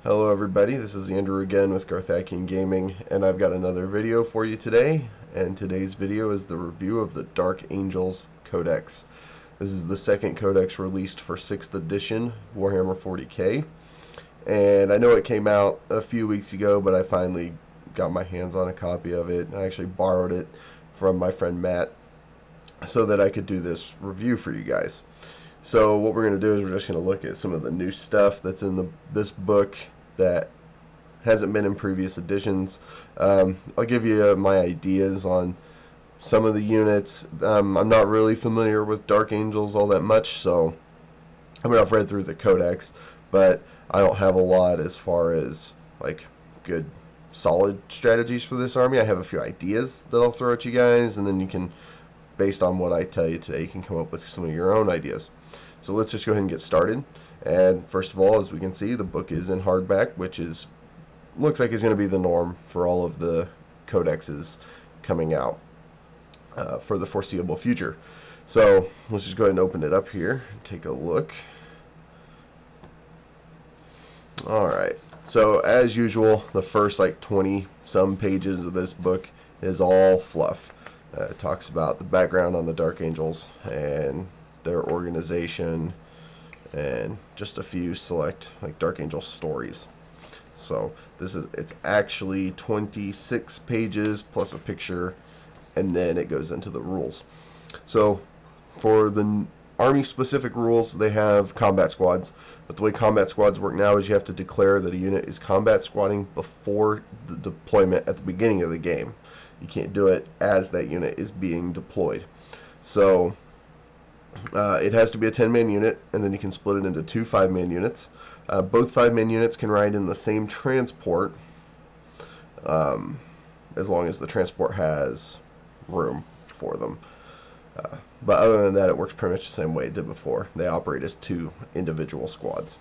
Hello everybody, this is Andrew again with Garthakian Gaming, and I've got another video for you today. And today's video is the review of the Dark Angels Codex. This is the second codex released for 6th edition Warhammer 40k. And I know it came out a few weeks ago, but I finally got my hands on a copy of it. I actually borrowed it from my friend Matt so that I could do this review for you guys. So what we're going to do is we're just going to look at some of the new stuff that's in this book that hasn't been in previous editions. I'll give you my ideas on some of the units. I'm not really familiar with Dark Angels all that much, so I mean, I've read through the Codex, but I don't have a lot as far as like good solid strategies for this army. I have a few ideas that I'll throw at you guys, and then you can, based on what I tell you today, you can come up with some of your own ideas. So let's just go ahead and get started. And first of all, as we can see, the book is in hardback, which looks like it's going to be the norm for all of the codexes coming out for the foreseeable future. So let's just go ahead and open it up here and take a look. Alright, so as usual, the first like 20 some pages of this book is all fluff. It talks about the background on the Dark Angels and their organization, and just a few select like Dark Angel stories. So it's actually 26 pages plus a picture, and then it goes into the rules. So for the army specific rules, they have combat squads, but the way combat squads work now is you have to declare that a unit is combat squadding before the deployment at the beginning of the game. You can't do it as that unit is being deployed. So it has to be a 10-man unit, and then you can split it into 2 5-man units. Both 5-man units can ride in the same transport, as long as the transport has room for them. But other than that, it works pretty much the same way it did before. They operate as 2 individual squads.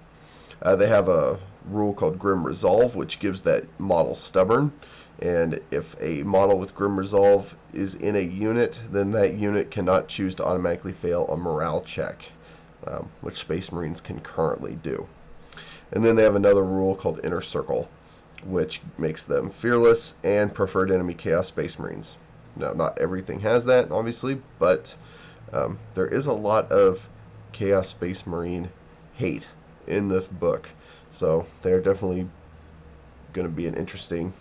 They have a rule called Grim Resolve, which gives that model stubborn. And if a model with Grim Resolve is in a unit, then that unit cannot choose to automatically fail a morale check, which Space Marines can currently do. And then they have another rule called Inner Circle, which makes them fearless and preferred enemy Chaos Space Marines. Now, not everything has that, obviously, but there is a lot of Chaos Space Marine hate in this book. So they're definitely going to be an interesting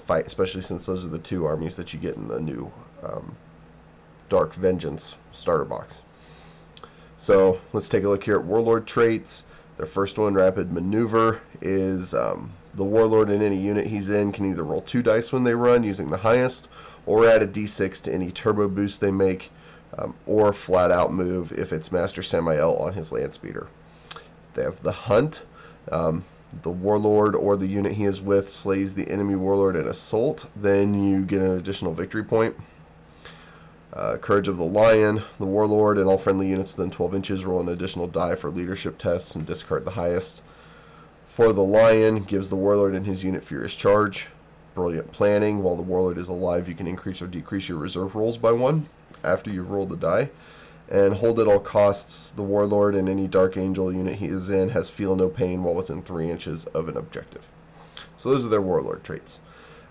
fight, especially since those are the 2 armies that you get in the new Dark Vengeance starter box. So let's take a look here at Warlord traits. Their first one, Rapid Maneuver, is the Warlord in any unit he's in can either roll 2 dice when they run using the highest, or add a d6 to any turbo boost they make, or flat out move if it's Master Samael on his Landspeeder. They have the Hunt. The Warlord or the unit he is with slays the enemy Warlord in assault, then you get an additional victory point. Courage of the Lion. The Warlord and all friendly units within 12 inches roll an additional die for leadership tests and discard the highest. For the Lion, gives the Warlord and his unit Furious Charge. Brilliant Planning. While the Warlord is alive, you can increase or decrease your reserve rolls by 1 after you've rolled the die. And Hold at all costs. The Warlord and any Dark Angel unit he is in has Feel no pain while within 3 inches of an objective. So those are their Warlord traits.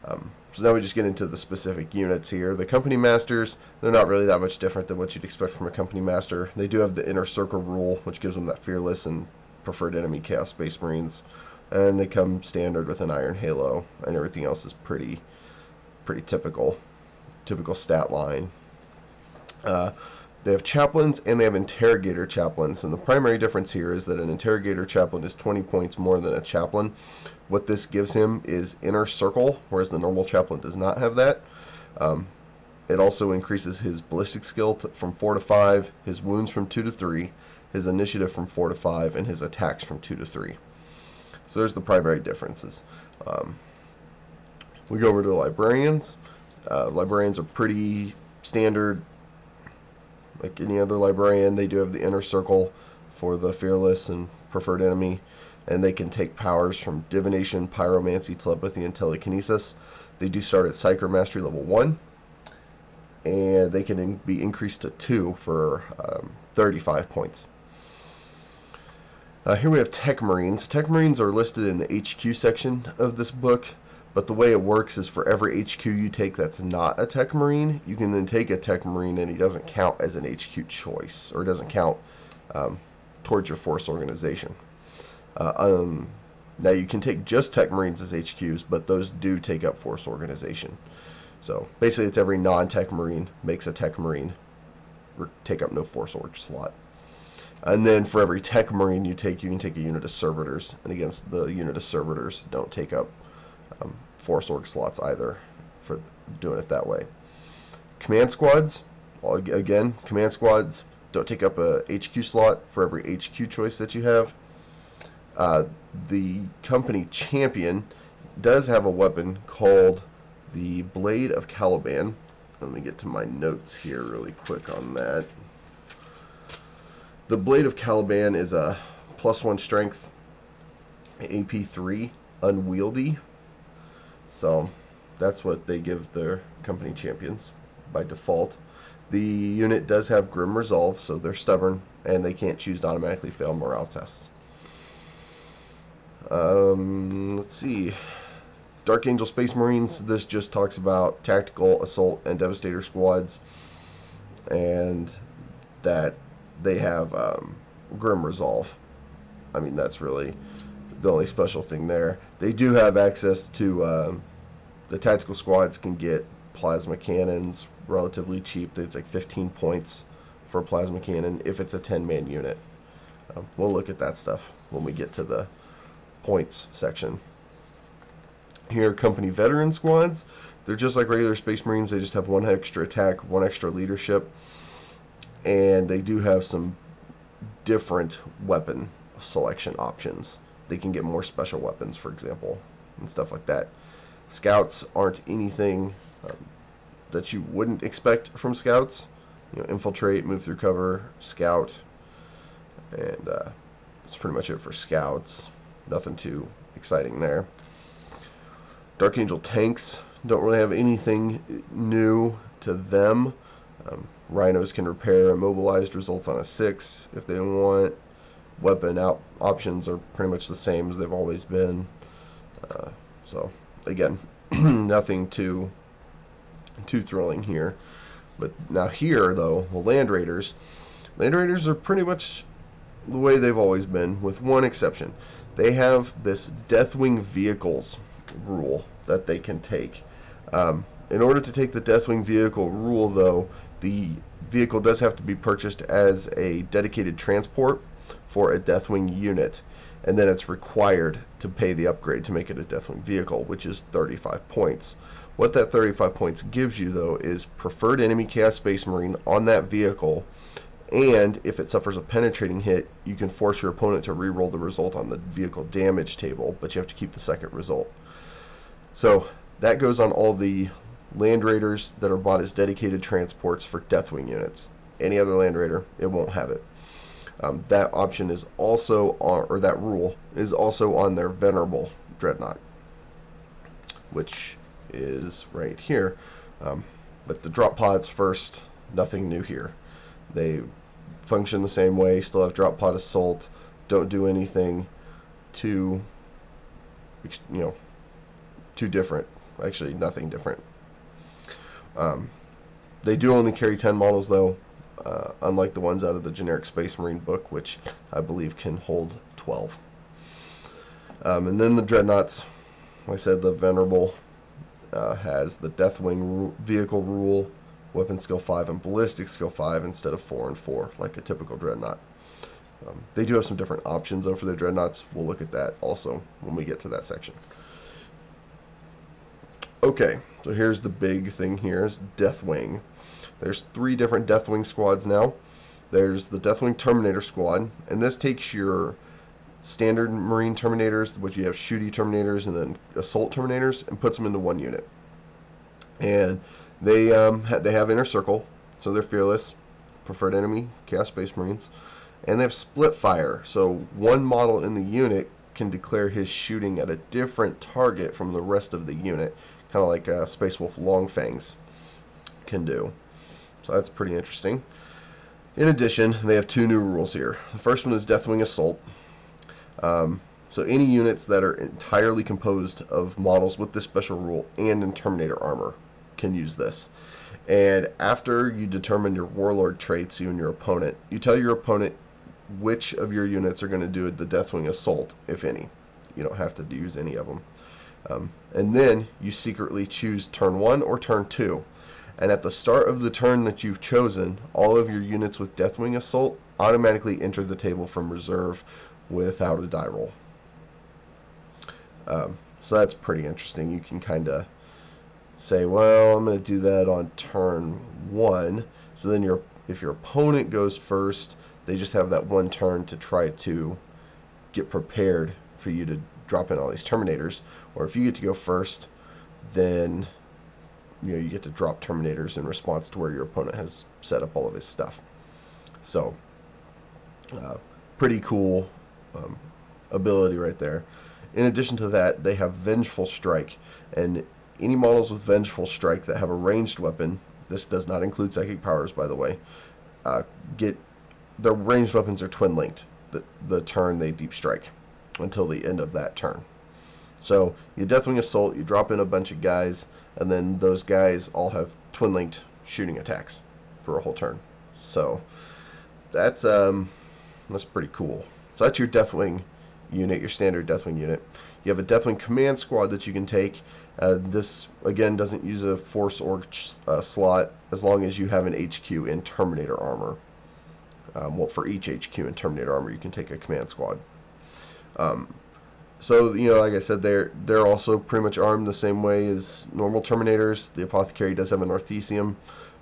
So now we just get into the specific units here. The Company Masters, they're not really that much different than what you'd expect from a Company Master. They do have the Inner Circle rule, which gives them that fearless and preferred enemy Chaos Space Marines. And they come standard with an Iron Halo, and everything else is pretty typical stat line. They have chaplains and they have interrogator chaplains, and the primary difference here is that an interrogator chaplain is 20 points more than a chaplain. What this gives him is Inner Circle, whereas the normal chaplain does not have that. It also increases his ballistic skill from 4 to 5, his wounds from 2 to 3, his initiative from 4 to 5, and his attacks from 2 to 3. So there's the primary differences. We go over to the Librarians. Librarians are pretty standard. Like any other Librarian, they do have the Inner Circle for the fearless and preferred enemy, and they can take powers from Divination, Pyromancy, Telepathy, and Telekinesis. They do start at Psyker Mastery level 1, and they can be increased to 2 for 35 points. Here we have Tech Marines. Tech Marines are listed in the HQ section of this book, but the way it works is for every HQ you take that's not a Tech Marine, you can then take a Tech Marine and he doesn't count as an HQ choice, or doesn't count towards your force organization. Now you can take just Tech Marines as HQs, but those do take up force organization. So basically it's every non-Tech Marine makes a Tech Marine or take up no force org slot. And then for every Tech Marine you can take a unit of Servitors, and against the unit of Servitors don't take up force org slots either for doing it that way. Command Squads, well, again, Command Squads don't take up a HQ slot for every HQ choice that you have. The company champion does have a weapon called the Blade of Caliban. Let me get to my notes here really quick on that. The Blade of Caliban is a +1 strength, AP3, unwieldy. So that's what they give their company champions by default. The unit does have Grim Resolve, so they're stubborn and they can't choose to automatically fail morale tests. Let's see. Dark Angel Space Marines, this just talks about tactical, assault, and devastator squads, and that they have Grim Resolve. I mean, that's really the only special thing there. They do have access to the tactical squads can get plasma cannons relatively cheap. It's like 15 points for a plasma cannon if it's a 10-man unit. We'll look at that stuff when we get to the points section. Here are company veteran squads. They're just like regular Space Marines. They just have 1 extra attack, 1 extra leadership, and they do have some different weapon selection options. They can get more special weapons, for example, and stuff like that. Scouts aren't anything that you wouldn't expect from scouts. You know, infiltrate, move through cover, scout, and that's pretty much it for scouts. Nothing too exciting there. Dark Angel tanks don't really have anything new to them. Rhinos can repair immobilized results on a 6 if they don't want. Weapon options are pretty much the same as they've always been. So again, nothing too thrilling here. But now here, though, the Land Raiders are pretty much the way they've always been, with one exception. They have this Deathwing Vehicles rule that they can take. In order to take the Deathwing Vehicle rule, though, the vehicle does have to be purchased as a dedicated transport for a Deathwing unit, and then it's required to pay the upgrade to make it a Deathwing Vehicle, which is 35 points. What that 35 points gives you, though, is preferred enemy Chaos Space Marine on that vehicle, and if it suffers a penetrating hit, you can force your opponent to re-roll the result on the vehicle damage table, but you have to keep the second result. So that goes on all the Land Raiders that are bought as dedicated transports for Deathwing units. Any other Land Raider, it won't have it. That option is also on, or that rule is also on their Venerable Dreadnought, which is right here. But the drop pods first, nothing new here. They function the same way, still have drop pod assault, don't do anything too, too different. Actually, nothing different. They do only carry 10 models, though, unlike the ones out of the generic Space Marine book, which I believe can hold 12. And then the Dreadnoughts, like I said, the Venerable has the Deathwing Vehicle rule, Weapon Skill 5 and Ballistic Skill 5 instead of 4 and 4, like a typical Dreadnought. They do have some different options, though, for the Dreadnoughts. We'll look at that also when we get to that section. Okay, so here's the big thing here is Deathwing. There's 3 different Deathwing squads now. There's the Deathwing Terminator Squad, and this takes your standard Marine Terminators, which you have shooty Terminators and then Assault Terminators, and puts them into one unit. And they have Inner Circle, so they're fearless, preferred enemy, Chaos Space Marines, and they have Split Fire, so one model in the unit can declare his shooting at a different target from the rest of the unit. kind of like Space Wolf Longfangs can do. So that's pretty interesting. In addition, they have 2 new rules here. The first one is Deathwing Assault. So any units that are entirely composed of models with this special rule and in Terminator Armor can use this. And after you determine your Warlord traits, you and your opponent, you tell your opponent which of your units are going to do the Deathwing Assault, if any. You don't have to use any of them. And then you secretly choose turn 1 or turn 2. And at the start of the turn that you've chosen, all of your units with Deathwing Assault automatically enter the table from reserve without a die roll. So that's pretty interesting. You can kind of say, well, I'm going to do that on turn 1. So then if your opponent goes first, they just have that 1 turn to try to get prepared for you to drop in all these Terminators. Or if you get to go first, then you get to drop Terminators in response to where your opponent has set up all of his stuff. So pretty cool ability right there. In addition to that, they have Vengeful Strike, and any models with Vengeful Strike that have a ranged weapon, this does not include psychic powers, by the way, their ranged weapons are twin linked the turn they deep strike until the end of that turn. So you Deathwing Assault, you drop in a bunch of guys, and then those guys all have twin linked shooting attacks for a whole turn. So that's pretty cool. So that's your Deathwing unit, your standard Deathwing unit. You have a Deathwing Command Squad that you can take. This again doesn't use a Force Org slot as long as you have an HQ in Terminator Armor. Well, for each HQ in Terminator Armor, you can take a Command Squad. So like I said, they're also pretty much armed the same way as normal Terminators. The Apothecary does have an Orthesium,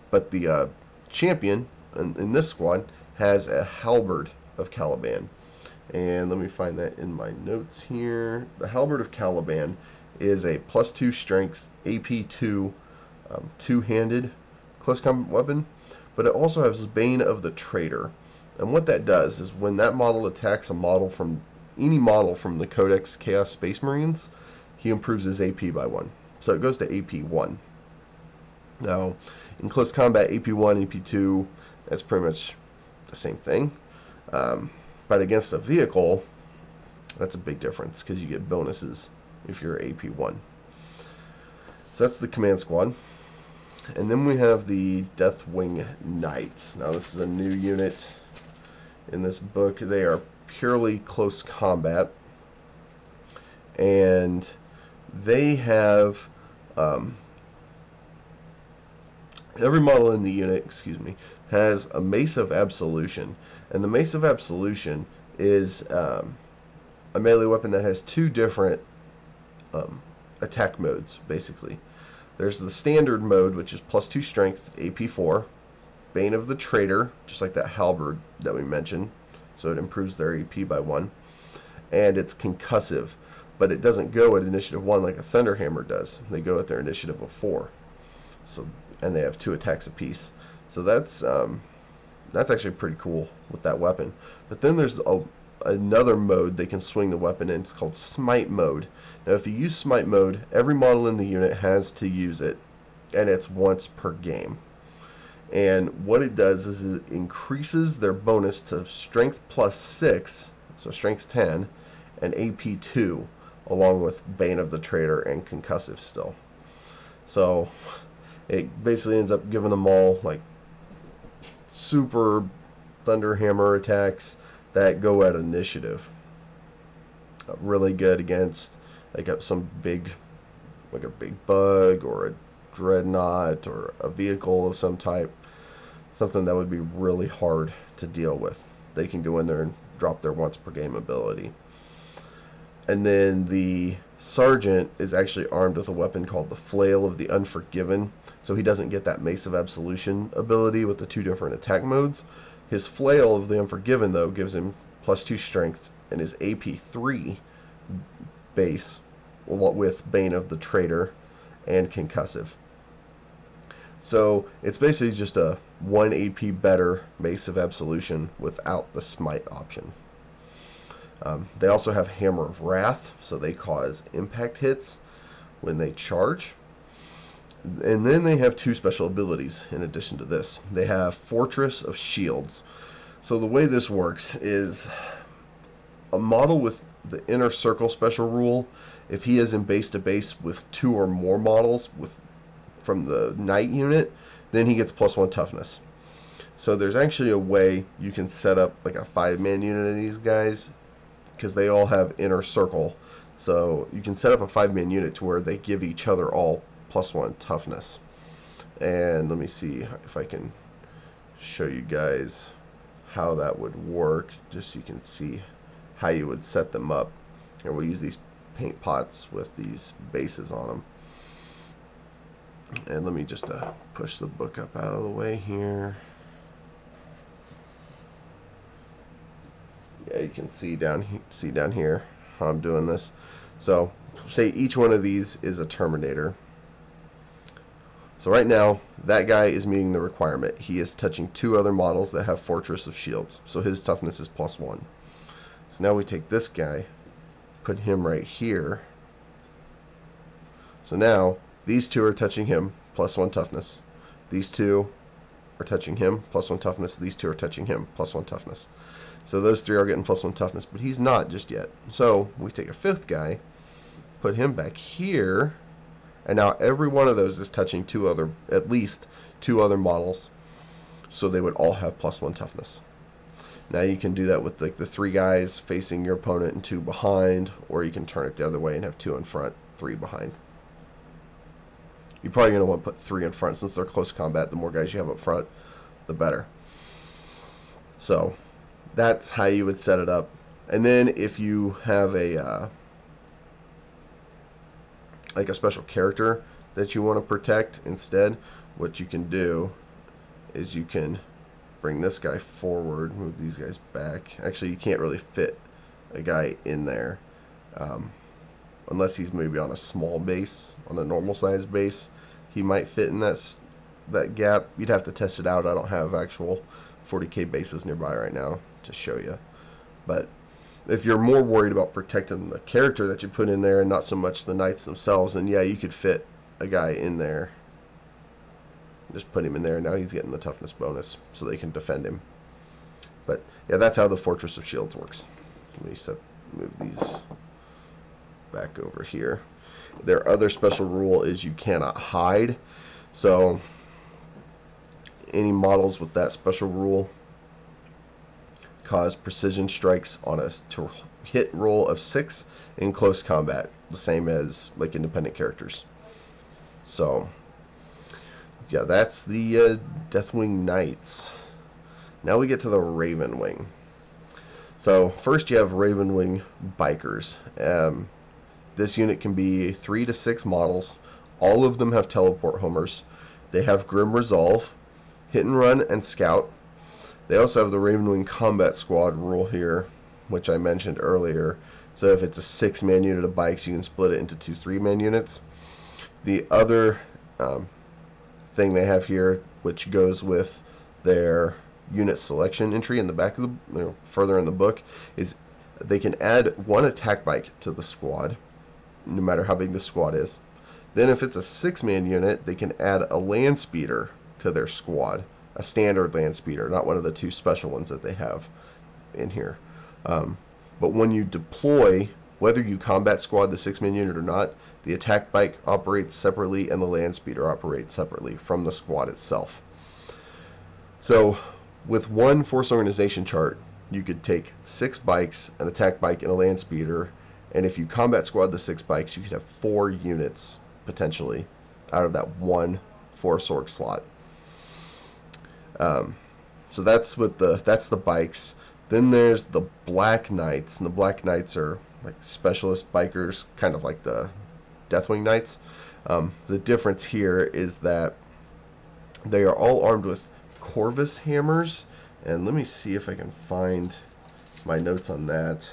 but the champion in this squad has a Halberd of Caliban. And let me find that in my notes here. The Halberd of Caliban is a +2 strength AP2 two-handed close combat weapon, but it also has Bane of the Traitor. And what that does is when that model attacks a model from any model from the Codex Chaos Space Marines, he improves his AP by 1. So it goes to AP1. Now, in close combat, AP1, AP2, that's pretty much the same thing. But against a vehicle, that's a big difference because you get bonuses if you're AP1. So that's the Command Squad. And then we have the Deathwing Nights. Now this is a new unit in this book. They are purely close combat. And they have every model in the unit, has a Mace of Absolution. And the Mace of Absolution is a melee weapon that has 2 different attack modes, basically. There's the standard mode, which is +2 strength, AP4, Bane of the Traitor, just like that Halberd that we mentioned, so it improves their AP by 1. And it's concussive, but it doesn't go at initiative 1 like a Thunderhammer does. They go at their initiative of 4. So, and they have 2 attacks apiece. So that's actually pretty cool with that weapon. But then there's another mode they can swing the weapon in. It's called Smite Mode. Now if you use Smite Mode, every model in the unit has to use it, and it's once per game. And what it does is it increases their bonus to Strength +6, so Strength 10, and AP2, along with Bane of the Traitor and Concussive still. So it basically ends up giving them all like super Thunderhammer attacks that go at initiative. Really good against like some big, like a big bug or a dreadnought or a vehicle of some type. Something that would be really hard to deal with. They can go in there and drop their once per game ability. And then the Sergeant is actually armed with a weapon called the Flail of the Unforgiven. So he doesn't get that Mace of Absolution ability with the 2 different attack modes. His Flail of the Unforgiven, though, gives him +2 strength and his AP3 base with Bane of the Traitor and Concussive. So it's basically just a 1 AP better Mace of Absolution without the Smite option. They also have Hammer of Wrath, so they cause impact hits when they charge. And then they have two special abilities in addition to this. They have Fortress of Shields. So the way this works is a model with the inner circle special rule, if he is in base to base with 2 or more models from the Knight unit, then he gets +1 toughness. So there's actually a way you can set up like a 5-man unit of these guys, because they all have inner circle. So you can set up a 5-man unit to where they give each other all +1 toughness. And let me see if I can show you guys how that would work, just so you can see how you would set them up. Here, we'll use these paint pots with these bases on them. And let me just push the book up out of the way here. Yeah, you can see down here how I'm doing this. So say each one of these is a Terminator. So right now that guy is meeting the requirement. He is touching 2 other models that have Fortress of Shields, so his toughness is +1. So now we take this guy, put him right here. So now these 2 are touching him, +1 toughness. These 2 are touching him, +1 toughness. These 2 are touching him, +1 toughness. So those 3 are getting +1 toughness, but he's not just yet. So we take a 5th guy, put him back here, and now every one of those is touching at least two other models, so they would all have +1 toughness. Now you can do that with like the 3 guys facing your opponent and 2 behind, or you can turn it the other way and have 2 in front, 3 behind. You're probably going to want to put 3 in front, since they're close combat. The more guys you have up front, the better. So that's how you would set it up. And then if you have a like a special character that you want to protect instead, what you can do is you can bring this guy forward, move these guys back. Actually, you can't really fit a guy in there unless he's maybe on a small base, on a normal size base. He might fit in that gap. You'd have to test it out. I don't have actual 40k bases nearby right now to show you. But if you're more worried about protecting the character that you put in there and not so much the knights themselves, then yeah, you could fit a guy in there. Just put him in there, and now he's getting the toughness bonus so they can defend him. But yeah, that's how the Fortress of Shields works. Let me move these back over here. Their other special rule is you cannot hide. So any models with that special rule cause precision strikes on a hit roll of 6 in close combat, the same as like independent characters. So yeah, that's the Deathwing Nights. Now we get to the Raven Wing. So first you have Raven Wing Bikers. This unit can be 3 to 6 models. All of them have teleport homers. They have Grim Resolve, Hit and Run, and Scout. They also have the Raven Wing Combat Squad rule here, which I mentioned earlier. So if it's a 6-man unit of bikes, you can split it into 2 3-man units. The other thing they have here, which goes with their unit selection entry in the back of the further in the book, is they can add 1 attack bike to the squad, no matter how big the squad is. Then if it's a 6-man unit, they can add a Landspeeder to their squad, a standard Landspeeder, not one of the 2 special ones that they have in here. But when you deploy, whether you combat squad the 6-man unit or not, the attack bike operates separately and the Landspeeder operates separately from the squad itself. So with one force organization chart, you could take 6 bikes, an attack bike, and a Landspeeder, and if you combat squad the 6 bikes, you could have 4 units potentially out of that one force org slot. So that's the bikes. Then there's the Black Knights, and the Black Knights are like specialist bikers, kind of like the Deathwing Nights. The difference here is that they are all armed with Corvus hammers, and let me see if I can find my notes on that.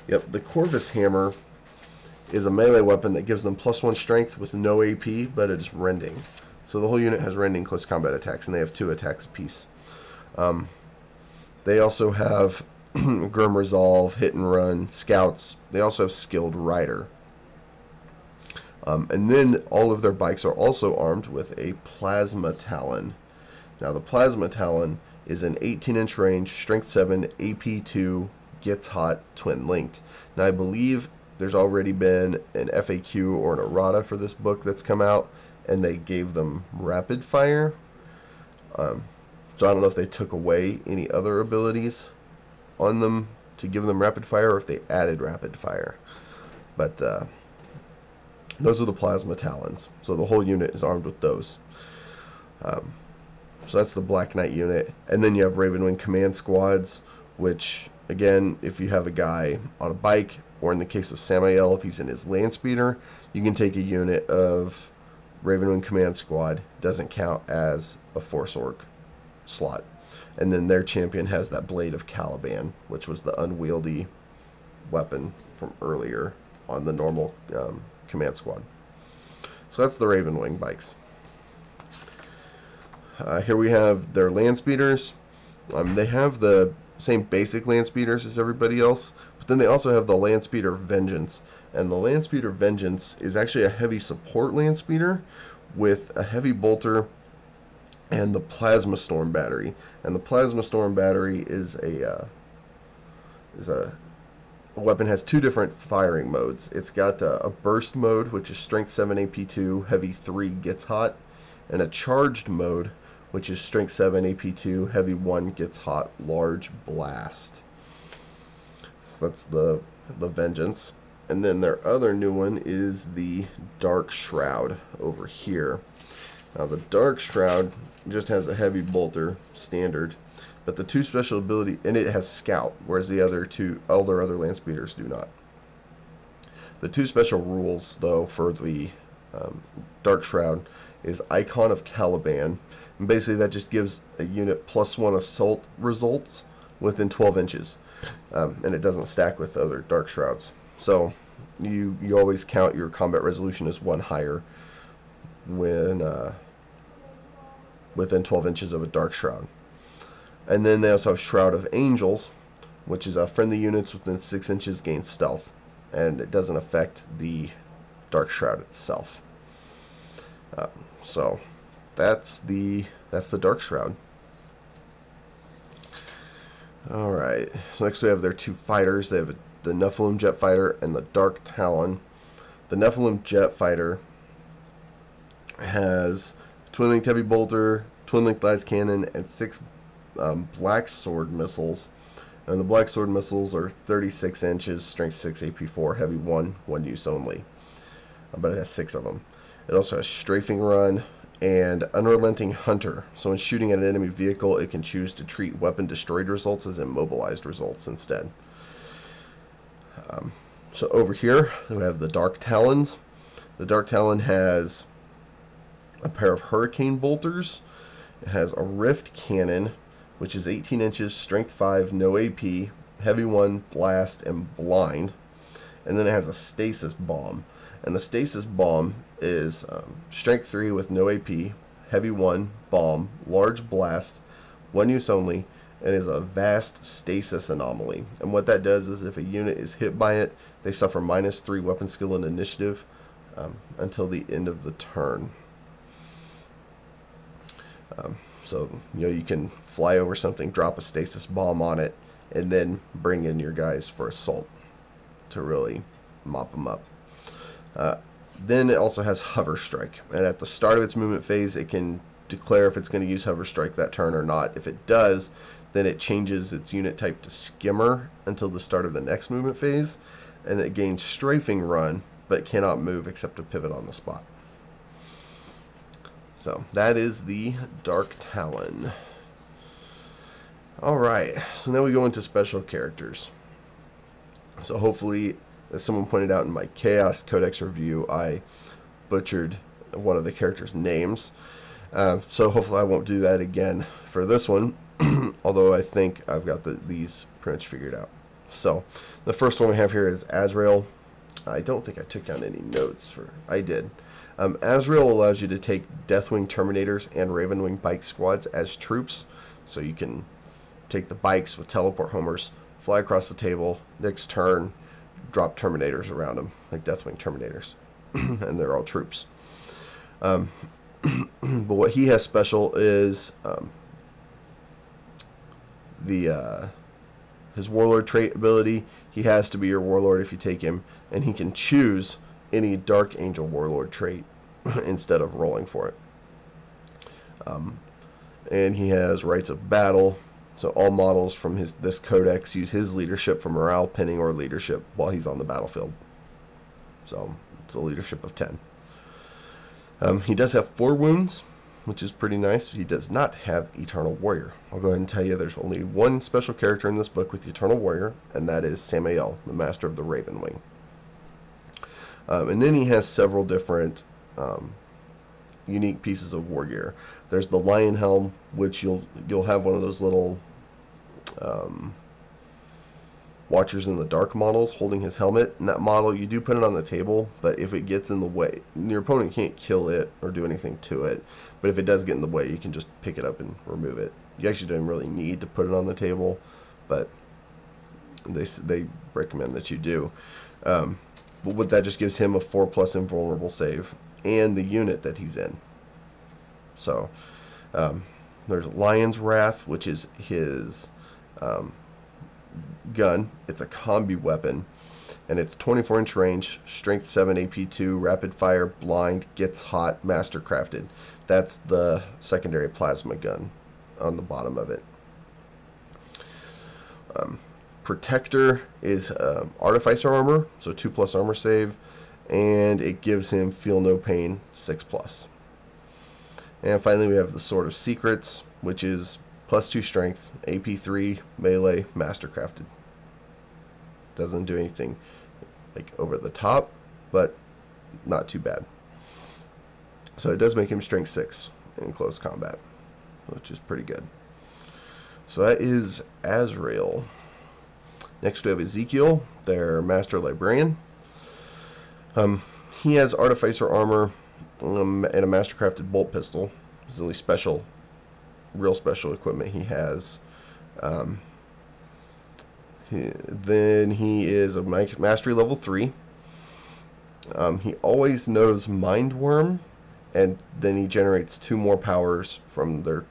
Yep, the Corvus hammer is a melee weapon that gives them +1 strength with no AP, but it's rending. So the whole unit has rending close combat attacks, and they have 2 attacks apiece. They also have Grim Resolve, Hit and Run, Scouts. They also have Skilled Rider. And then all of their bikes are also armed with a Plasma Talon. Now the Plasma Talon is an 18-inch range, strength 7, AP 2, gets hot, twin linked. Now I believe there's already been an FAQ or an errata for this book that's come out, and they gave them rapid fire. So I don't know if they took away any other abilities on them to give them rapid fire, or if they added rapid fire. But those are the Plasma Talons. So the whole unit is armed with those. So that's the Black Knight unit. And then you have Ravenwing Command Squads, which, again, if you have a guy on a bike, or in the case of Samael, if he's in his Landspeeder, you can take a unit of Ravenwing Command Squad. Doesn't count as a Force Orc slot. And then their champion has that Blade of Caliban, which was the unwieldy weapon from earlier on the normal Command Squad. So that's the Ravenwing bikes. Here we have their Landspeeders. They have the same basic Landspeeders as everybody else, but then they also have the Landspeeder Vengeance. And the Landspeeder Vengeance is actually a heavy support Landspeeder with a heavy bolter and the Plasma Storm Battery. And the Plasma Storm Battery is a weapon, has two different firing modes. It's got a burst mode, which is strength 7 AP 2, heavy 3, gets hot, and a charged mode, which is strength 7 AP 2, heavy 1, gets hot, large blast. So that's the Vengeance. And then their other new one is the Dark Shroud over here. Now the Dark Shroud just has a heavy bolter, standard, but the two special ability, and it has Scout, whereas the other two, all their other Landspeeders do not. The two special rules, though, for the Dark Shroud is Icon of Caliban, and basically that just gives a unit +1 assault results within 12 inches, and it doesn't stack with other Dark Shrouds. So you always count your combat resolution as 1 higher when within 12 inches of a Dark Shroud. And then they also have Shroud of Angels, which is friendly units within 6 inches gain stealth, and it doesn't affect the Dark Shroud itself. So that's the Dark Shroud. Alright, so next we have their two fighters. They have the Nephilim Jet Fighter and the Dark Talon. The Nephilim Jet Fighter has twin-linked heavy bolter, twin-linked las cannon, and 6 black sword missiles. And the black sword missiles are 36 inches, strength 6, AP 4, heavy 1, 1 use only. But it has 6 of them. It also has strafing run and unrelenting hunter. So when shooting at an enemy vehicle, it can choose to treat weapon destroyed results as immobilized results instead. So over here we have the Dark Talons. The Dark Talon has a pair of hurricane bolters. It has a rift cannon, which is 18 inches, strength 5, no AP, heavy 1, blast, and blind. And then it has a stasis bomb. And the stasis bomb is strength 3 with no AP, heavy 1, bomb, large blast, 1 use only, and is a vast stasis anomaly. And what that does is if a unit is hit by it, they suffer -3 weapon skill and initiative until the end of the turn. So you can fly over something, drop a stasis bomb on it, and then bring in your guys for assault to really mop them up. Then it also has Hover Strike, and at the start of its movement phase it can declare if it's going to use Hover Strike that turn or not. If it does, then it changes its unit type to Skimmer until the start of the next movement phase, and it gains Strafing Run but cannot move except to pivot on the spot. So that is the Dark Talon. Alright, so now we go into special characters. So hopefully, as someone pointed out in my Chaos Codex review, I butchered one of the characters' names. So hopefully I won't do that again for this one, although I think I've got these pretty much figured out. So the first one we have here is Azrael. I don't think I took down any notes for... I did. Azrael allows you to take Deathwing Terminators and Ravenwing Bike Squads as troops. So you can take the bikes with teleport homers, fly across the table, next turn, drop Terminators around them, like Deathwing Terminators. and they're all troops. But what he has special is his Warlord Trait ability. He has to be your Warlord if you take him, and he can choose any Dark Angel Warlord trait instead of rolling for it. And he has Rites of Battle, so all models from this codex use his leadership for morale, pinning, or leadership while he's on the battlefield. So it's a leadership of 10. He does have 4 wounds, which is pretty nice. He does not have Eternal Warrior. I'll go ahead and tell you there's only one special character in this book with the Eternal Warrior, and that is Samael, the Master of the Raven Wing. And then he has several different unique pieces of war gear. There's the Lion Helm, which you'll have one of those little Watchers in the Dark models holding his helmet. And that model, you do put it on the table, but if it gets in the way, your opponent can't kill it or do anything to it. But if it does get in the way, you can just pick it up and remove it. You actually don't really need to put it on the table, but they recommend that you do. But what that just gives him a 4+ invulnerable save and the unit that he's in. So there's Lion's Wrath, which is his gun. It's a combi weapon, and it's 24-inch range, strength 7, AP 2, rapid fire, blind, gets hot, mastercrafted. That's the secondary plasma gun on the bottom of it. Protector is Artificer Armor, so 2+ armor save, and it gives him Feel No Pain, 6+. And finally we have the Sword of Secrets, which is +2 strength, AP 3, melee, mastercrafted. Doesn't do anything like over the top, but not too bad. So it does make him strength 6 in close combat, which is pretty good. So that is Azrael. Next we have Ezekiel, their Master Librarian. He has Artificer Armor and a mastercrafted bolt pistol. It's the only special, real special equipment he has. Then he is a Mastery level 3. He always knows Mind Worm, and then he generates 2 more powers from their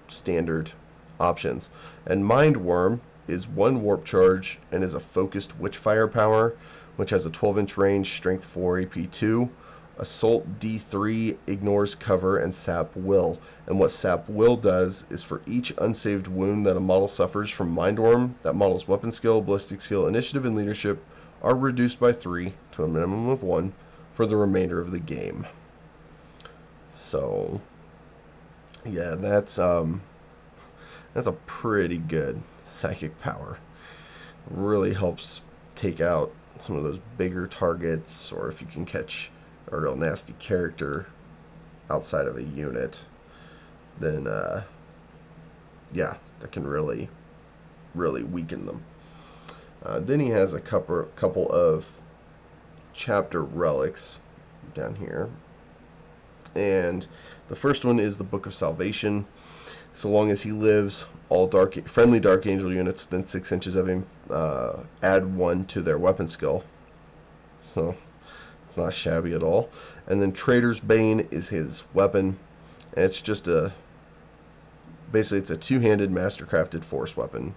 standard options. And Mind Worm is 1 warp charge and is a focused Witchfire power, which has a 12-inch range, strength 4, AP 2. Assault D3, ignores cover, and Sap Will. And what Sap Will does is for each unsaved wound that a model suffers from Mindworm, that model's weapon skill, ballistic skill, initiative, and leadership are reduced by 3 to a minimum of 1 for the remainder of the game. So, yeah, that's a pretty good psychic power. Really helps take out some of those bigger targets, or if you can catch a real nasty character outside of a unit, then yeah, that can really weaken them. Then he has a couple of chapter relics down here, and the first one is the Book of Salvation. So long as he lives, all friendly Dark Angel units within 6 inches of him add 1 to their weapon skill. So it's not shabby at all. And then Traitor's Bane is his weapon, and it's just basically it's a 2-handed mastercrafted force weapon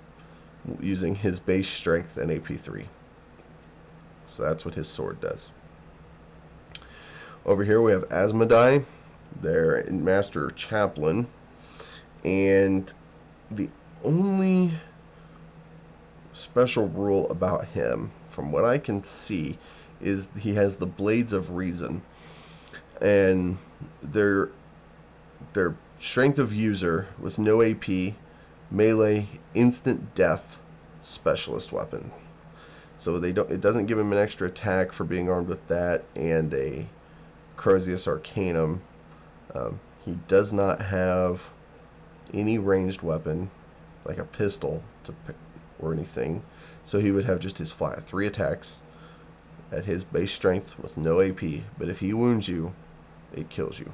using his base strength and AP 3. So that's what his sword does. Over here we have Asmodai, their Master Chaplain, and the only special rule about him, from what I can see, is he has the Blades of Reason, and their strength of user with no AP, melee, instant death, specialist weapon. So it doesn't give him an extra attack for being armed with that and a Crozius Arcanum. He does not have any ranged weapon like a pistol or anything, so he would have just his flat 3 attacks at his base strength with no AP, but if he wounds you, it kills you.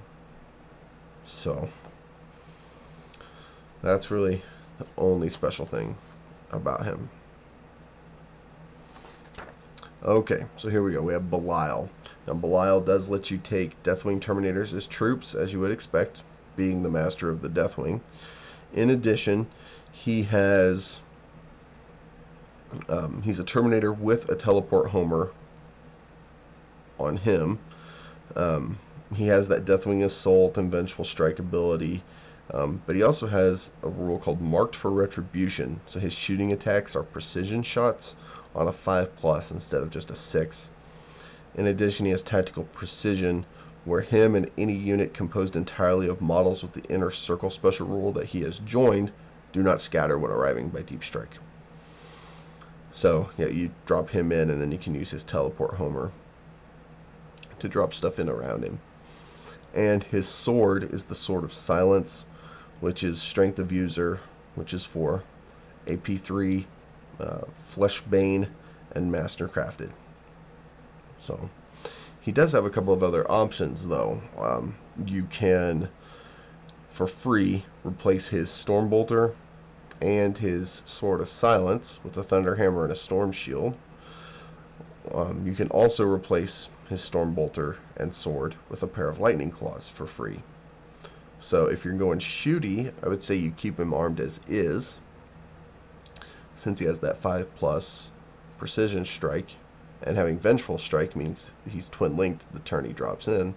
So that's really the only special thing about him. Okay, so here we go. We have Belial. Now, Belial does let you take Deathwing Terminators as troops, as you would expect, being the master of the Deathwing. In addition, he has he's a Terminator with a Teleport Homer on him. He has that Deathwing Assault and Vengeful Strike ability, but he also has a rule called Marked for Retribution. So his shooting attacks are precision shots on a 5+ instead of just a 6. In addition, he has Tactical Precision, where him and any unit composed entirely of models with the Inner Circle special rule that he has joined do not scatter when arriving by Deep Strike. So, yeah, you drop him in, and then you can use his Teleport Homer to drop stuff in around him. And his sword is the Sword of Silence, which is Strength of User, which is for AP3, Fleshbane, and Mastercrafted. So, he does have a couple of other options, though. You can, for free, replace his Stormbolter and his Sword of Silence with a Thunder Hammer and a Storm Shield. You can also replace his Stormbolter and sword with a pair of Lightning Claws for free. So if you're going shooty, I would say you keep him armed as is, since he has that 5+ Precision Strike, and having Vengeful Strike means he's twin-linked the turn he drops in.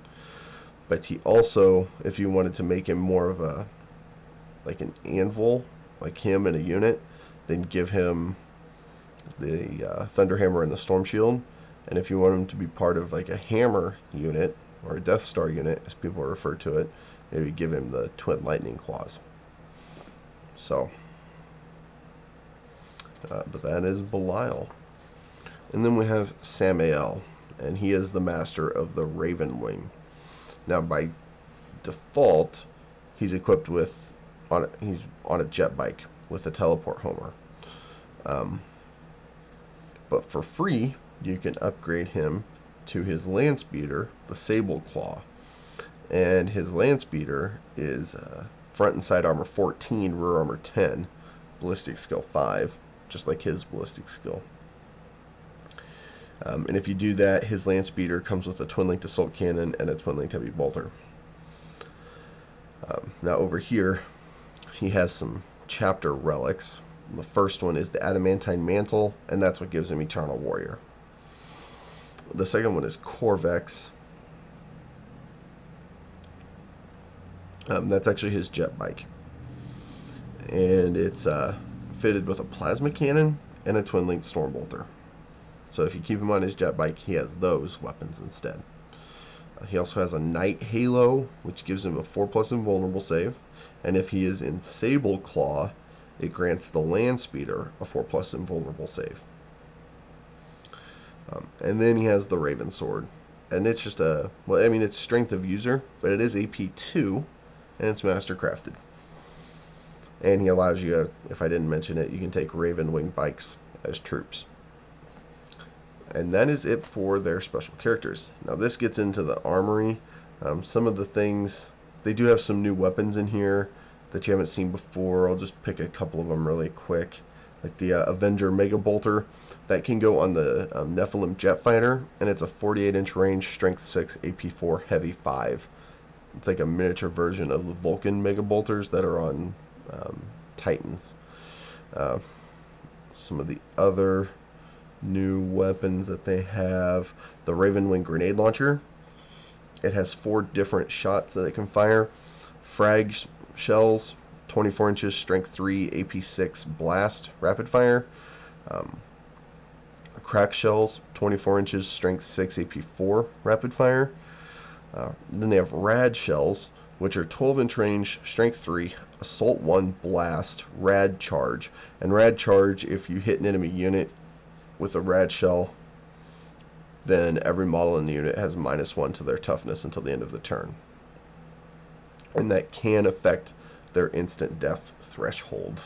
But he also, if you wanted to make him more of a, like an anvil, like him in a unit, then give him the Thunder Hammer and the Storm Shield. And if you want him to be part of like a hammer unit, or a Death Star unit, as people refer to it, maybe give him the Twin Lightning Claws. So, but that is Belial. And then we have Samael, and he is the master of the Raven Wing. Now, by default, he's equipped with, he's on a jet bike with a Teleport Homer. But for free, you can upgrade him to his Landspeeder, the Sable Claw. And his Landspeeder is front and side armor 14, rear armor 10, ballistic skill 5, just like his ballistic skill. And if you do that, his Landspeeder comes with a twin-linked assault cannon and a twin-linked heavy bolter. Now over here, he has some chapter relics. The first one is the Adamantine Mantle, and that's what gives him Eternal Warrior. The second one is Corvex. That's actually his jet bike. And it's fitted with a plasma cannon and a twin-linked Stormbolter. So if you keep him on his jet bike, he has those weapons instead. He also has a Night Halo, which gives him a 4+ invulnerable save. And if he is in Sable Claw, it grants the Landspeeder a 4+ invulnerable save. And then he has the Raven Sword. And it's just a, well, I mean, it's Strength of User, but it is AP2, and it's Mastercrafted. And he allows you to, if I didn't mention it, you can take Raven Wing bikes as troops. And that is it for their special characters. Now this gets into the Armory. Some of the things, they do have some new weapons in here that you haven't seen before. I'll just pick a couple of them really quick. Like the Avenger Mega Bolter. That can go on the Nephilim Jet Fighter. And it's a 48-inch range, strength 6, AP4, heavy 5. It's like a miniature version of the Vulcan Mega Bolters that are on Titans. Some of the other new weapons that they have, the Ravenwing Grenade Launcher. It has 4 different shots that it can fire. Frag shells, 24 inches, strength 3, AP6, blast, rapid fire. Crack shells, 24 inches, strength 6, AP4, rapid fire. Then they have rad shells, which are 12-inch range, strength 3, assault 1, blast, rad charge. And rad charge, if you hit an enemy unit with a rad shell, then every model in the unit has -1 to their toughness until the end of the turn. And that can affect their instant death threshold.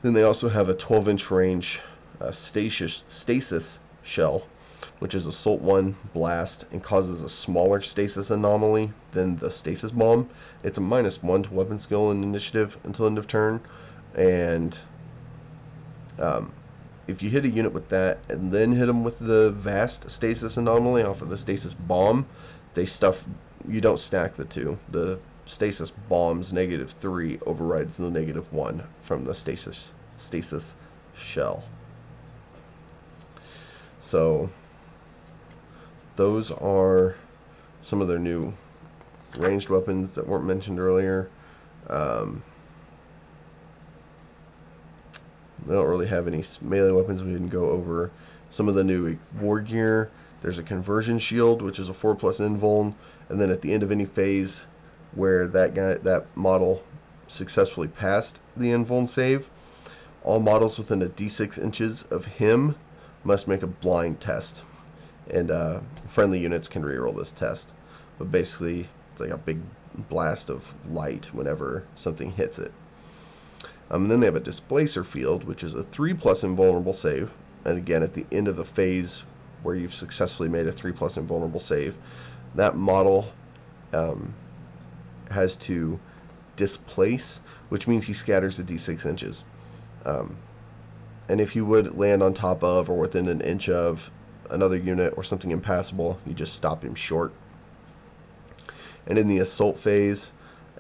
Then they also have a 12-inch range stasis shell, which is assault 1, blast, and causes a smaller stasis anomaly than the stasis bomb. It's a -1 to weapon skill and initiative until end of turn, and if you hit a unit with that and then hit them with the vast stasis anomaly off of the stasis bomb, you don't stack the two. The stasis bomb's -3 overrides the -1 from the stasis shell. So those are some of their new ranged weapons that weren't mentioned earlier. They don't really have any melee weapons. We didn't go over some of the new war gear. There's a conversion shield, which is a 4+ invuln, and then at the end of any phase where that model successfully passed the invuln save, all models within a d6 inches of him must make a blind test, and friendly units can reroll this test. But basically, it's like a big blast of light whenever something hits it. And then they have a displacer field, which is a 3+ invulnerable save. And again, at the end of the phase where you've successfully made a 3+ invulnerable save, that model has to displace, which means he scatters a d6 inches. And if you would land on top of or within an inch of another unit or something impassable, you just stop him short. And in the assault phase,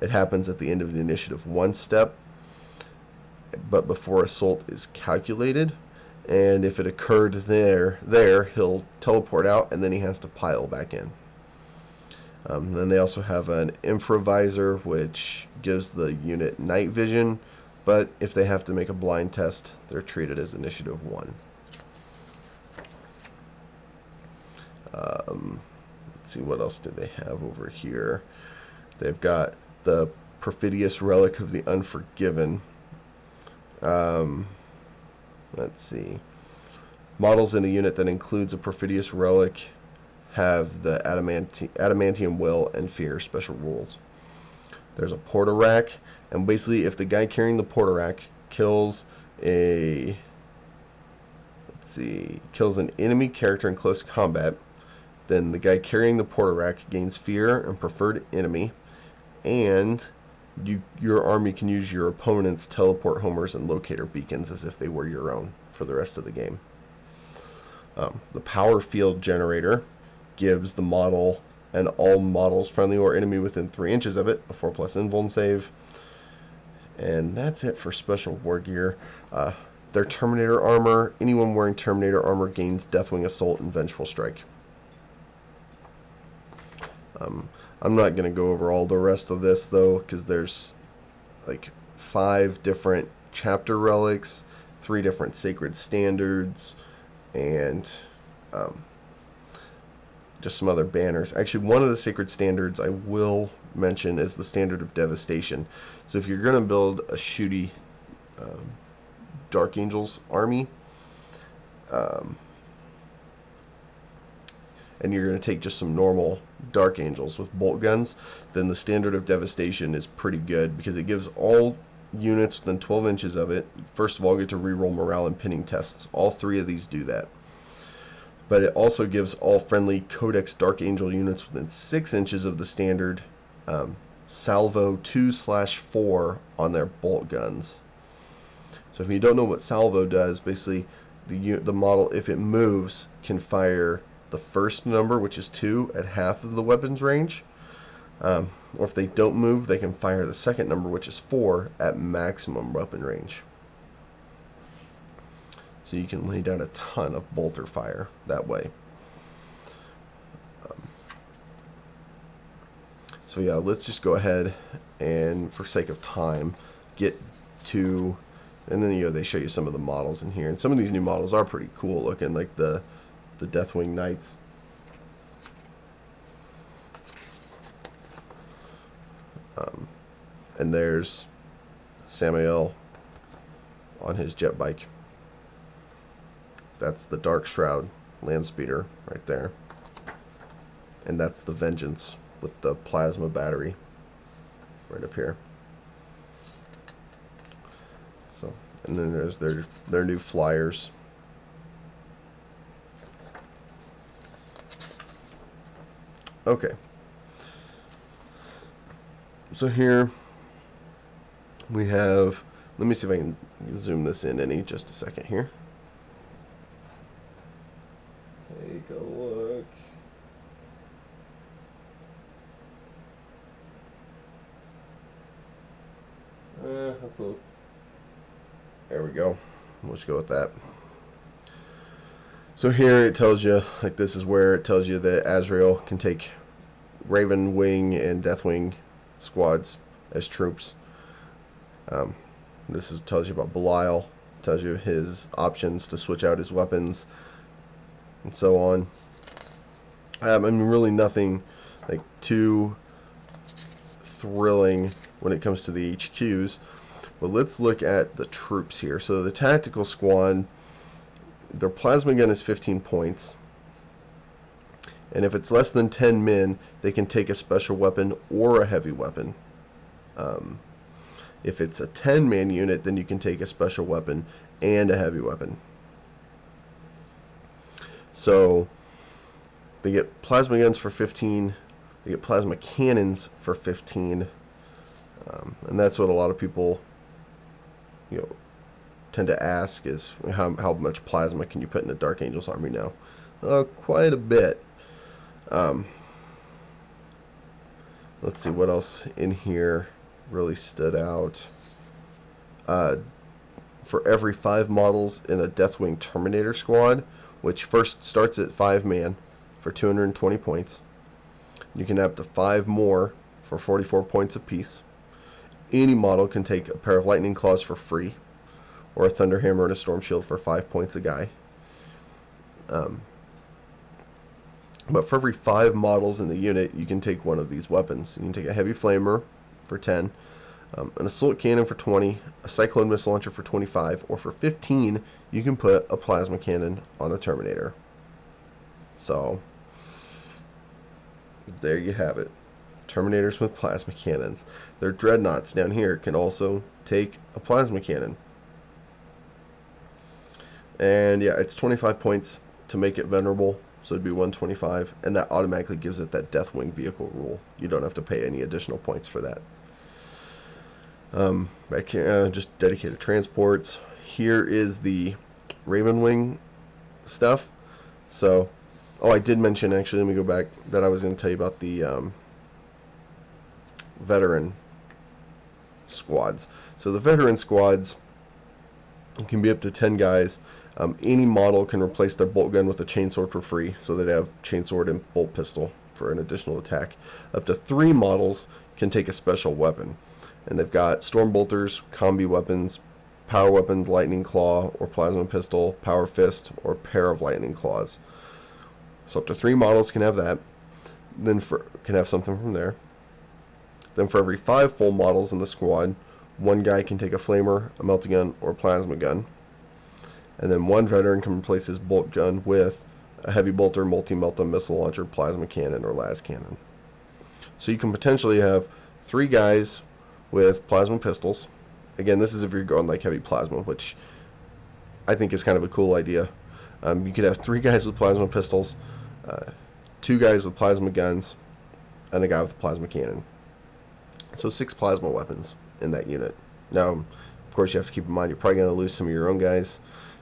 it happens at the end of the initiative 1 step, but before assault is calculated. And if it occurred there he'll teleport out, and then he has to pile back in. Then they also have an Improviser, which gives the unit night vision, but if they have to make a blind test, they're treated as initiative 1. Let's see, what else do they have over here? They've got the Prophetess Relic of the Unforgiven. Let's see. Models in a unit that includes a Prophetess Relic have the Adamantium Will and Fear special rules. There's a Porter Rack, and basically if the guy carrying the Porter Rack kills an enemy character in close combat, then the guy carrying the Porter Rack gains Fear and Preferred Enemy, and your army can use your opponent's teleport homers and locator beacons as if they were your own for the rest of the game. The Power Field Generator gives the model and all models, friendly or enemy within 3 inches of it, a 4+ invuln save. And that's it for special war gear. Their Terminator Armor, anyone wearing Terminator Armor gains Deathwing Assault and Vengeful Strike. I'm not going to go over all the rest of this, though, because there's like 5 different chapter relics, 3 different sacred standards, and just some other banners. Actually, one of the sacred standards I will mention is the Standard of Devastation. So if you're going to build a shooty Dark Angels army, and you're going to take just some normal Dark Angels with bolt guns, then the Standard of Devastation is pretty good because it gives all units within 12 inches of it, first of all, get to reroll morale and pinning tests. All 3 of these do that. But it also gives all friendly Codex Dark Angel units within 6 inches of the standard salvo 2/4 on their bolt guns. So if you don't know what salvo does, basically the model, if it moves, can fire the first number, which is 2, at half of the weapon's range. Or if they don't move, they can fire the second number, which is 4, at maximum weapon range. So you can lay down a ton of bolter fire that way. So yeah, let's just go ahead and, for sake of time, get to, and then they show you some of the models in here. And some of these new models are pretty cool looking, like the Deathwing Nights. And there's Samuel on his jet bike. That's the Dark Shroud Landspeeder right there. And that's the Vengeance with the plasma battery right up here. So, and then there's their new flyers. Okay. So here we have, let me see if I can zoom this in just a second here. There we go. We'll just go with that. So here it tells you, like this is where it tells you that Azrael can take Raven Wing and Deathwing Squads as troops. This tells you about Belial, tells you his options to switch out his weapons, and so on. I mean, really nothing like too thrilling when it comes to the HQs. But let's look at the troops here. So the tactical squad, their plasma gun is 15 points. And if it's less than 10 men, they can take a special weapon or a heavy weapon. If it's a 10-man unit, then you can take a special weapon and a heavy weapon. So they get plasma guns for 15. They get plasma cannons for 15. And that's what a lot of people, tend to ask is how much plasma can you put in a Dark Angels army now? Quite a bit. Let's see what else in here really stood out. For every 5 models in a Deathwing Terminator squad, which first starts at 5-man for 220 points, you can have up to 5 more for 44 points apiece. Any model can take a pair of Lightning Claws for free, or a Thunder Hammer and a Storm Shield for 5 points a guy. But for every 5 models in the unit, you can take one of these weapons. You can take a Heavy Flamer for 10, an Assault Cannon for 20, a Cyclone Missile Launcher for 25, or for 15, you can put a Plasma Cannon on a Terminator. So, there you have it. Terminators with Plasma Cannons. Their Dreadnoughts down here can also take a Plasma Cannon. And yeah, it's 25 points to make it venerable. So it'd be 125, and that automatically gives it that Deathwing vehicle rule. You don't have to pay any additional points for that. Just dedicated transports. Here is the Raven Wing stuff. So, I did mention, actually, let me go back, that I was going to tell you about the veteran squads. So the veteran squads can be up to 10 guys. Any model can replace their bolt gun with a chainsword for free, so they'd have chainsword and bolt pistol for an additional attack. Up to 3 models can take a special weapon, and they've got storm bolters, combi weapons, power weapons, lightning claw or plasma pistol, power fist, or pair of lightning claws. So up to 3 models can have that. Then can have something from there. Then for every 5 full models in the squad, 1 guy can take a flamer, a melting gun, or a plasma gun. And then 1 veteran can replace his bolt gun with a heavy bolter, multi-melta, missile launcher, plasma cannon, or las cannon. So you can potentially have 3 guys with plasma pistols. Again, this is if you're going like heavy plasma, which I think is kind of a cool idea. You could have 3 guys with plasma pistols, 2 guys with plasma guns, and a guy with a plasma cannon. So 6 plasma weapons in that unit. Now, of course, you have to keep in mind you're probably going to lose some of your own guys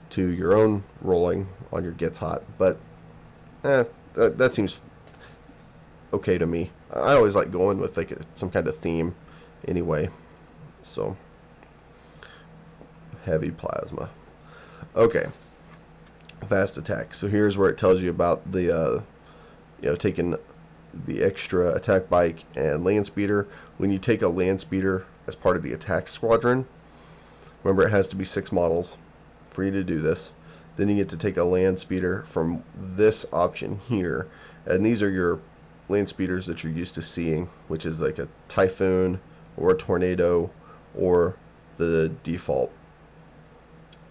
to your own rolling on your Gets Hot, but that seems okay to me. I always like going with like some kind of theme anyway. So heavy plasma. Okay, fast attack. So here's where it tells you about the taking the extra attack bike and Landspeeder. When you take a Landspeeder as part of the attack squadron, remember it has to be 6 models for you to do this. Then you get to take a Landspeeder from this option here, and these are your Landspeeders that you're used to seeing, which is like a Typhoon or a Tornado or the default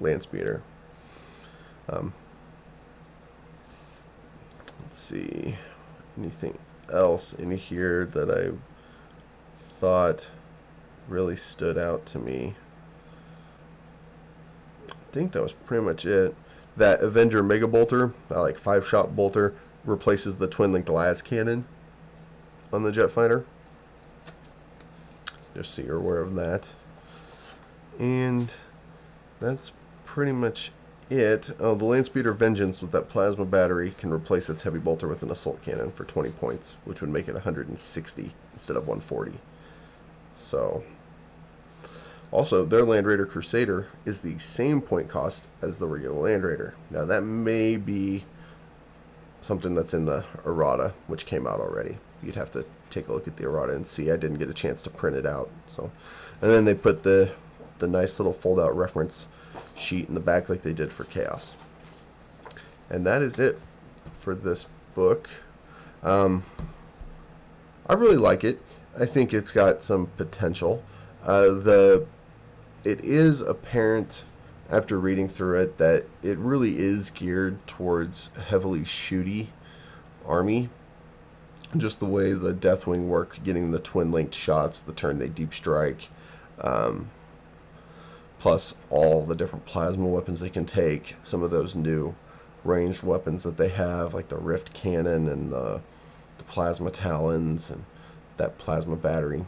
Landspeeder. Let's see, anything else in here that I thought really stood out to me? I think that was pretty much it. That Avenger Mega Bolter, like 5-shot bolter, replaces the twin-linked las cannon on the Jet Fighter. Just so you're aware of that. And that's pretty much it. The Landspeeder Vengeance with that plasma battery can replace its heavy bolter with an assault cannon for 20 points, which would make it 160 instead of 140. So, Also, their Land Raider Crusader is the same point cost as the regular Land Raider. Now, that may be something that's in the errata, which came out already. You'd have to take a look at the errata and see. I didn't get a chance to print it out. So, and then they put the nice little fold-out reference sheet in the back like they did for Chaos. And that is it for this book. I really like it. I think it's got some potential. It is apparent after reading through it that it really is geared towards heavily shooty army. Just the way the Deathwing work, getting the twin-linked shots, the turn they deep strike, plus all the different plasma weapons they can take, some of those new ranged weapons that they have, like the Rift Cannon and the plasma Talons and that plasma battery.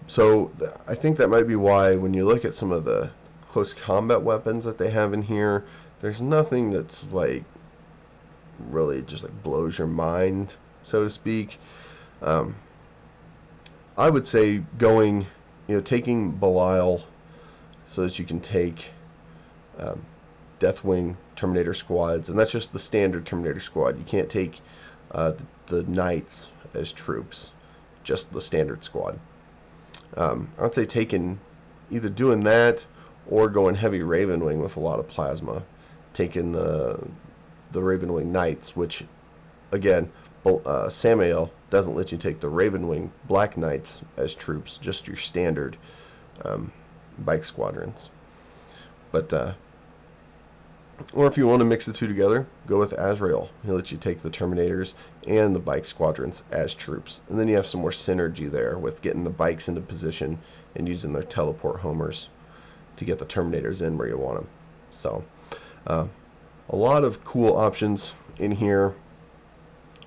So I think that might be why when you look at some of the close combat weapons that they have in here, there's nothing that's like really just like blows your mind, so to speak. I would say going, taking Belial so that you can take Deathwing Terminator Squads, and that's just the standard Terminator Squad. You can't take the Knights as troops, just the standard squad. I would say either doing that or going heavy Ravenwing with a lot of plasma, taking the Ravenwing Knights, which again, Samael doesn't let you take the Ravenwing Black Knights as troops, just your standard bike squadrons. But or if you want to mix the two together, go with Azrael. He'll let you take the Terminators and the bike squadrons as troops. And then you have some more synergy there with getting the bikes into position and using their teleport homers to get the Terminators in where you want them. So, a lot of cool options in here.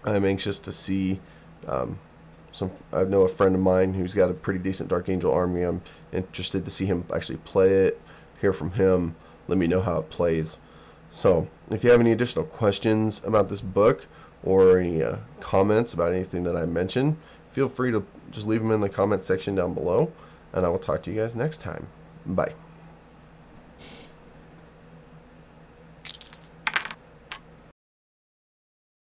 I'm anxious to see I know a friend of mine who's got a pretty decent Dark Angel army. I'm interested to see him actually play it, hear from him, let me know how it plays. So, if you have any additional questions about this book or any comments about anything that I mentioned, feel free to just leave them in the comment section down below, and I will talk to you guys next time. Bye.